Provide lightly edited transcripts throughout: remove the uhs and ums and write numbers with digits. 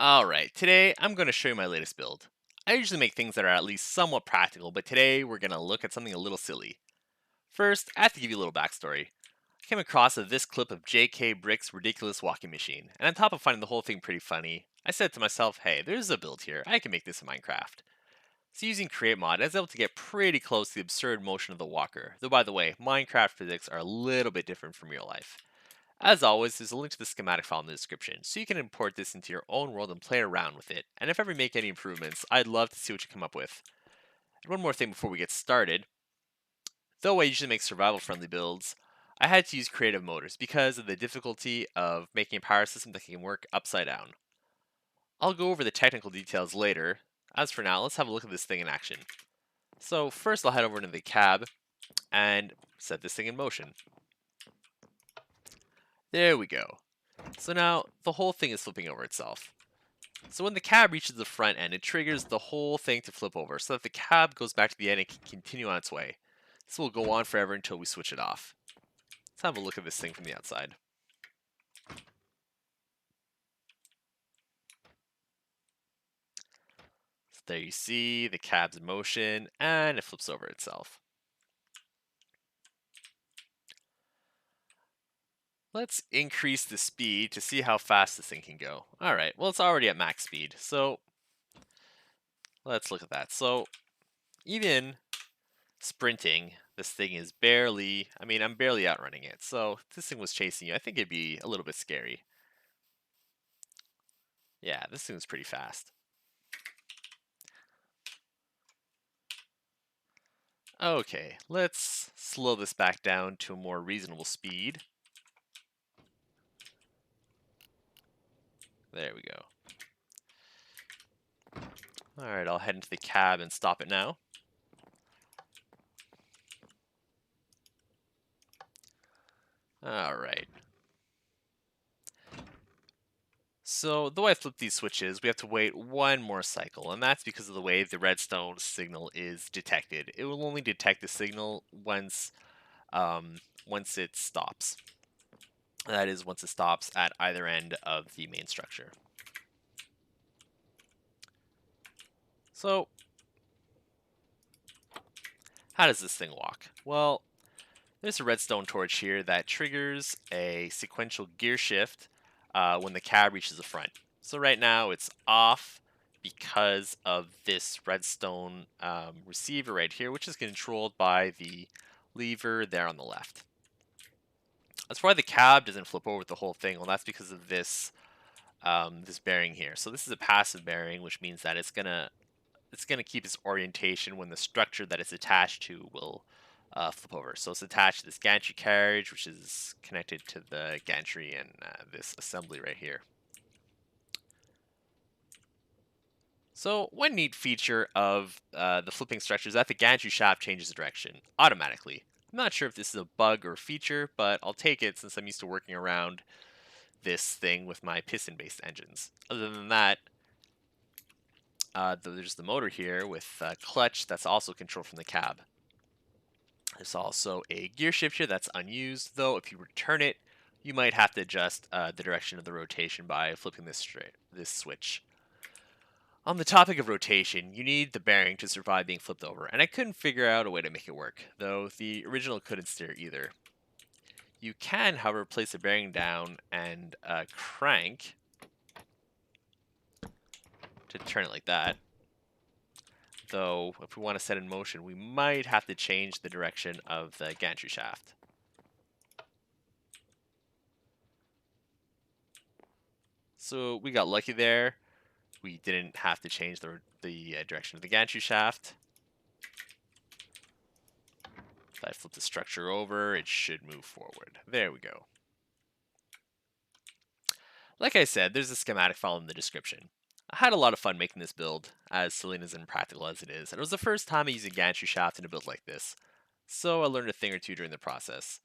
Alright, today I'm going to show you my latest build. I usually make things that are at least somewhat practical, but today we're going to look at something a little silly. First, I have to give you a little backstory. I came across this clip of JK Brick's ridiculous walking machine, and on top of finding the whole thing pretty funny, I said to myself, hey, there's a build here, I can make this in Minecraft. So using Create Mod, I was able to get pretty close to the absurd motion of the walker, though by the way, Minecraft physics are a little bit different from real life. As always, there's a link to the schematic file in the description, so you can import this into your own world and play around with it. And if ever make any improvements, I'd love to see what you come up with. And one more thing before we get started. Though I usually make survival-friendly builds, I had to use creative moders because of the difficulty of making a power system that can work upside down. I'll go over the technical details later. As for now, let's have a look at this thing in action. So first I'll head over into the cab and set this thing in motion. There we go. So now the whole thing is flipping over itself. So when the cab reaches the front end, it triggers the whole thing to flip over so that the cab goes back to the end and can continue on its way. This will go on forever until we switch it off. Let's have a look at this thing from the outside. So there you see the cab's in motion and it flips over itself. Let's increase the speed to see how fast this thing can go. Alright, well it's already at max speed, so let's look at that. So even sprinting, this thing is barely, I'm barely outrunning it. So if this thing was chasing you, I think it'd be a little bit scary. Yeah, this thing's pretty fast. Okay, let's slow this back down to a more reasonable speed. There we go. Alright, I'll head into the cab and stop it now. Alright. So, though I flip these switches, we have to wait one more cycle, and that's because of the way the redstone signal is detected. It will only detect the signal once it stops. That is, once it stops at either end of the main structure. So, how does this thing walk? Well, there's a redstone torch here that triggers a sequential gear shift when the cab reaches the front. So right now it's off because of this redstone receiver right here, which is controlled by the lever there on the left. That's why the cab doesn't flip over the whole thing. Well, that's because of this this bearing here. So this is a passive bearing, which means that it's gonna keep its orientation when the structure that it's attached to will flip over. So it's attached to this gantry carriage, which is connected to the gantry and this assembly right here. So one neat feature of the flipping structure is that the gantry shaft changes direction automatically. I'm not sure if this is a bug or feature, but I'll take it since I'm used to working around this thing with my piston-based engines. Other than that, there's the motor here with a clutch that's also controlled from the cab. There's also a gear shift here that's unused, though if you return it, you might have to adjust the direction of the rotation by flipping this switch. On the topic of rotation, you need the bearing to survive being flipped over, and I couldn't figure out a way to make it work, though the original couldn't steer either. You can, however, place the bearing down and crank to turn it like that. Though, if we want to set in motion, we might have to change the direction of the gantry shaft. So we got lucky there. We didn't have to change the direction of the gantry shaft. If I flip the structure over, it should move forward. There we go. Like I said, there's a schematic file in the description. I had a lot of fun making this build, as silly and as impractical as it is, and it was the first time I used a gantry shaft in a build like this, so I learned a thing or two during the process.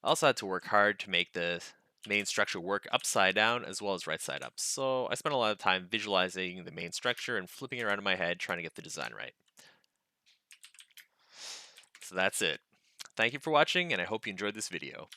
I also had to work hard to make the main structure work upside down as well as right side up, so I spent a lot of time visualizing the main structure and flipping it around in my head trying to get the design right. So that's it. Thank you for watching, and I hope you enjoyed this video.